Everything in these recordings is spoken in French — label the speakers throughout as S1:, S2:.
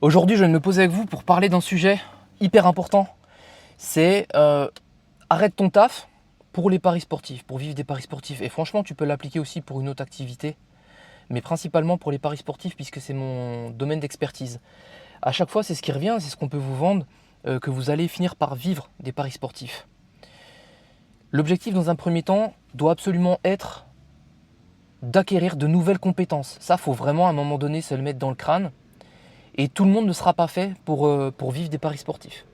S1: Aujourd'hui, je vais me poser avec vous pour parler d'un sujet hyper important. C'est arrête ton taf pour les paris sportifs, pour vivre des paris sportifs. Et franchement, tu peux l'appliquer aussi pour une autre activité, mais principalement pour les paris sportifs puisque c'est mon domaine d'expertise. À chaque fois, c'est ce qui revient, c'est ce qu'on peut vous vendre, que vous allez finir par vivre des paris sportifs. L'objectif dans un premier temps doit absolument être d'acquérir de nouvelles compétences. Ça, faut vraiment à un moment donné se le mettre dans le crâne. Et tout le monde ne sera pas fait pour vivre des paris sportifs.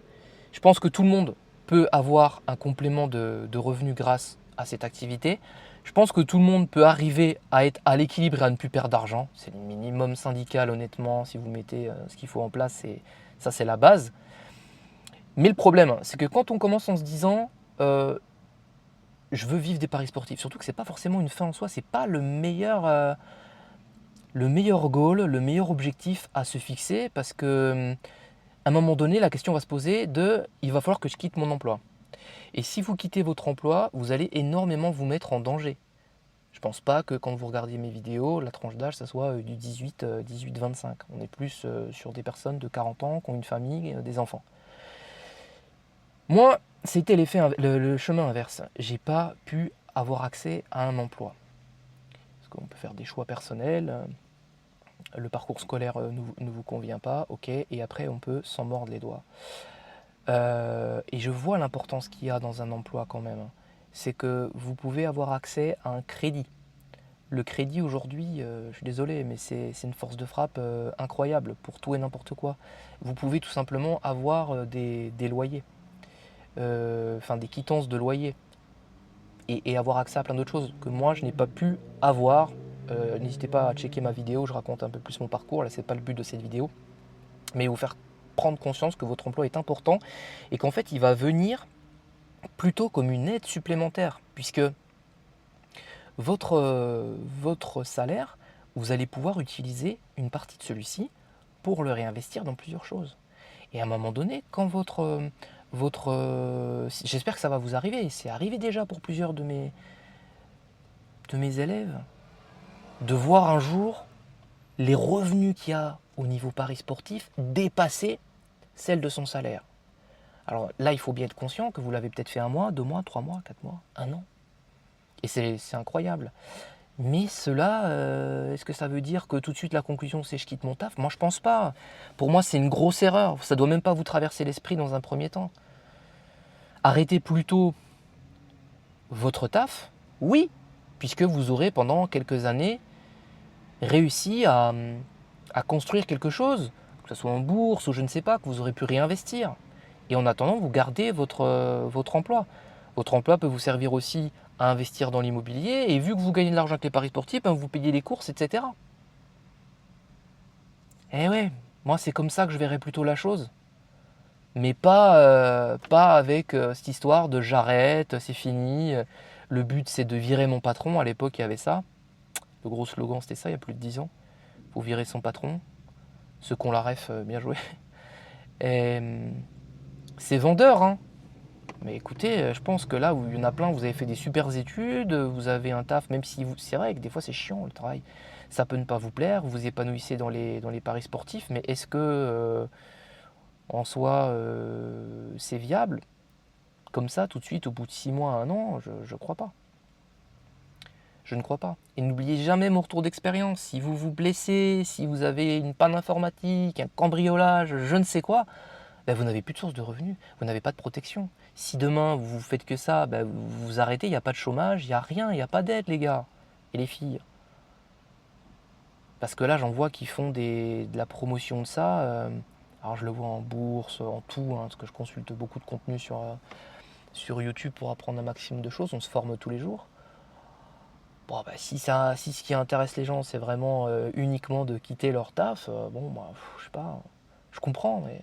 S1: Je pense que tout le monde peut avoir un complément de revenus grâce à cette activité. Je pense que tout le monde peut arriver à être à l'équilibre et à ne plus perdre d'argent. C'est le minimum syndical, honnêtement. Si vous mettez ce qu'il faut en place, ça c'est la base. Mais le problème, c'est que quand on commence en se disant je veux vivre des paris sportifs, surtout que ce n'est pas forcément une fin en soi, c'est pas le meilleur goal, le meilleur objectif à se fixer parce que à un moment donné, la question va se poser de il va falloir que je quitte mon emploi. Et si vous quittez votre emploi, vous allez énormément vous mettre en danger. Je ne pense pas que quand vous regardez mes vidéos, la tranche d'âge, ça soit du 18-25. On est plus sur des personnes de 40 ans qui ont une famille, des enfants. Moi, c'était le chemin inverse. J'ai pas pu avoir accès à un emploi. Parce qu'on peut faire des choix personnels. Le parcours scolaire ne vous convient pas, ok, et après on peut s'en mordre les doigts. Et je vois l'importance qu'il y a dans un emploi quand même. C'est que vous pouvez avoir accès à un crédit. Le crédit aujourd'hui, je suis désolé, mais c'est une force de frappe incroyable pour tout et n'importe quoi. Vous pouvez tout simplement avoir des loyers, enfin des quittances de loyer, et avoir accès à plein d'autres choses que moi je n'ai pas pu avoir. N'hésitez pas à checker ma vidéo, je raconte un peu plus mon parcours, là c'est pas le but de cette vidéo, mais vous faire prendre conscience que votre emploi est important et qu'en fait il va venir plutôt comme une aide supplémentaire, puisque votre salaire, vous allez pouvoir utiliser une partie de celui-ci pour le réinvestir dans plusieurs choses. Et à un moment donné, quand j'espère que ça va vous arriver, c'est arrivé déjà pour plusieurs de mes élèves, de voir un jour les revenus qu'il y a au niveau paris sportif dépasser celle de son salaire. Alors là, il faut bien être conscient que vous l'avez peut-être fait un mois, 2 mois, 3 mois, 4 mois, un an. Et c'est incroyable. Mais cela, est-ce que ça veut dire que tout de suite la conclusion c'est je quitte mon taf? Moi je pense pas. Pour moi c'est une grosse erreur. Ça doit même pas vous traverser l'esprit dans un premier temps. Arrêtez plutôt votre taf, oui, puisque vous aurez pendant quelques années réussi à construire quelque chose, que ce soit en bourse ou je ne sais pas, que vous aurez pu réinvestir. Et en attendant, vous gardez votre emploi. Votre emploi peut vous servir aussi à investir dans l'immobilier, et vu que vous gagnez de l'argent avec les paris sportifs, ben vous payez les courses, etc. Eh ouais, moi c'est comme ça que je verrais plutôt la chose. Mais pas avec cette histoire de j'arrête, c'est fini. Le but c'est de virer mon patron. À l'époque il y avait ça. Le gros slogan c'était ça il y a plus de 10 ans. Faut virer son patron. Ceux qui ont la ref, bien joué. Et, c'est vendeur, hein. Mais écoutez, je pense que là, il y en a plein, vous avez fait des super études, vous avez un taf, même si c'est vrai que des fois c'est chiant le travail. Ça peut ne pas vous plaire, vous vous épanouissez dans les paris sportifs, mais est-ce que en soi c'est viable? Comme ça, tout de suite, au bout de 6 mois, un an, je crois pas. Je ne crois pas. Et n'oubliez jamais mon retour d'expérience. Si vous vous blessez, si vous avez une panne informatique, un cambriolage, je ne sais quoi, ben vous n'avez plus de source de revenus, vous n'avez pas de protection. Si demain vous faites que ça, ben vous vous arrêtez, il n'y a pas de chômage, il n'y a rien, il n'y a pas d'aide les gars et les filles. Parce que là j'en vois qui font de la promotion de ça. Alors je le vois en bourse, en tout, hein, parce que je consulte beaucoup de contenu sur YouTube pour apprendre un maximum de choses, on se forme tous les jours. Bon, bah, si ce qui intéresse les gens c'est vraiment uniquement de quitter leur taf, bon bah, je sais pas, je comprends, mais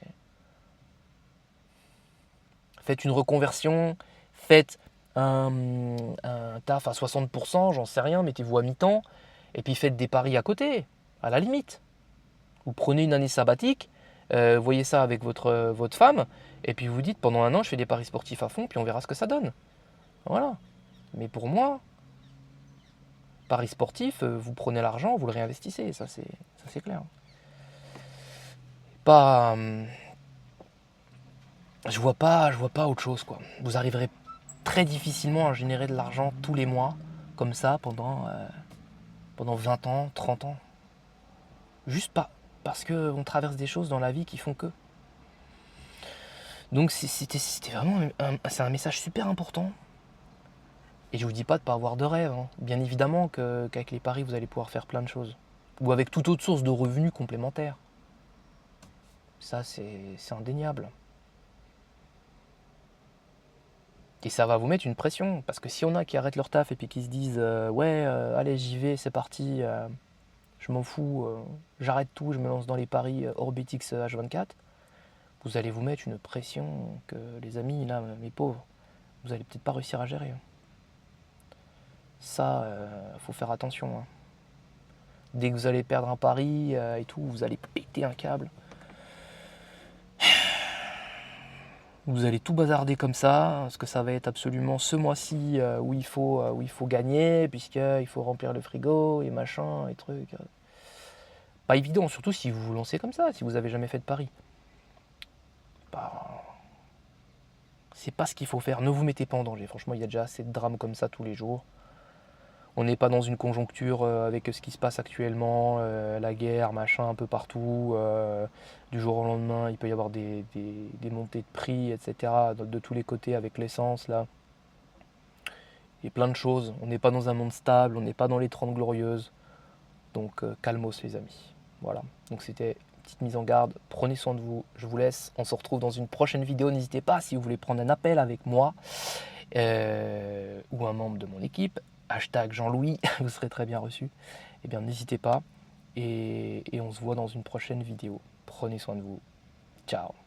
S1: faites une reconversion, faites un taf à 60%, j'en sais rien, mettez-vous à mi-temps, et puis faites des paris à côté, à la limite. Vous prenez une année sabbatique, voyez ça avec votre femme, et puis vous dites pendant un an je fais des paris sportifs à fond, puis on verra ce que ça donne. Voilà. Mais pour moi, paris sportif, vous prenez l'argent, vous le réinvestissez, ça c'est clair. pas, je vois pas autre chose, quoi. Vous arriverez très difficilement à générer de l'argent tous les mois, comme ça, pendant 20 ans, 30 ans. Juste pas, parce qu'on traverse des choses dans la vie qui font que. Donc c'était vraiment c'est un message super important. Et je vous dis pas de pas avoir de rêve, hein. Bien évidemment qu'avec les paris, vous allez pouvoir faire plein de choses. Ou avec toute autre source de revenus complémentaires. Ça, c'est indéniable. Et ça va vous mettre une pression. Parce que si on a qui arrêtent leur taf et puis qui se disent ouais, allez, j'y vais, c'est parti, je m'en fous, j'arrête tout, je me lance dans les paris Orbitix H24, vous allez vous mettre une pression que les amis, là, mes pauvres, vous allez peut-être pas réussir à gérer. Ça, faut faire attention, hein. Dès que vous allez perdre un pari et tout, vous allez péter un câble. Vous allez tout bazarder comme ça, parce que ça va être absolument ce mois-ci où il faut gagner, puisqu'il faut remplir le frigo et machin et trucs. Pas évident, surtout si vous vous lancez comme ça, si vous avez jamais fait de pari. Bah, c'est pas ce qu'il faut faire. Ne vous mettez pas en danger. Franchement, il y a déjà assez de drames comme ça tous les jours. On n'est pas dans une conjoncture avec ce qui se passe actuellement, la guerre, machin, un peu partout. Du jour au lendemain, il peut y avoir des montées de prix, etc. De tous les côtés avec l'essence, là. Et plein de choses. On n'est pas dans un monde stable, on n'est pas dans les 30 glorieuses. Donc calmos les amis. Voilà. Donc c'était une petite mise en garde. Prenez soin de vous. Je vous laisse. On se retrouve dans une prochaine vidéo. N'hésitez pas si vous voulez prendre un appel avec moi ou un membre de mon équipe. Hashtag Jean-Louis, vous serez très bien reçu. Eh bien n'hésitez pas. Et on se voit dans une prochaine vidéo. Prenez soin de vous. Ciao.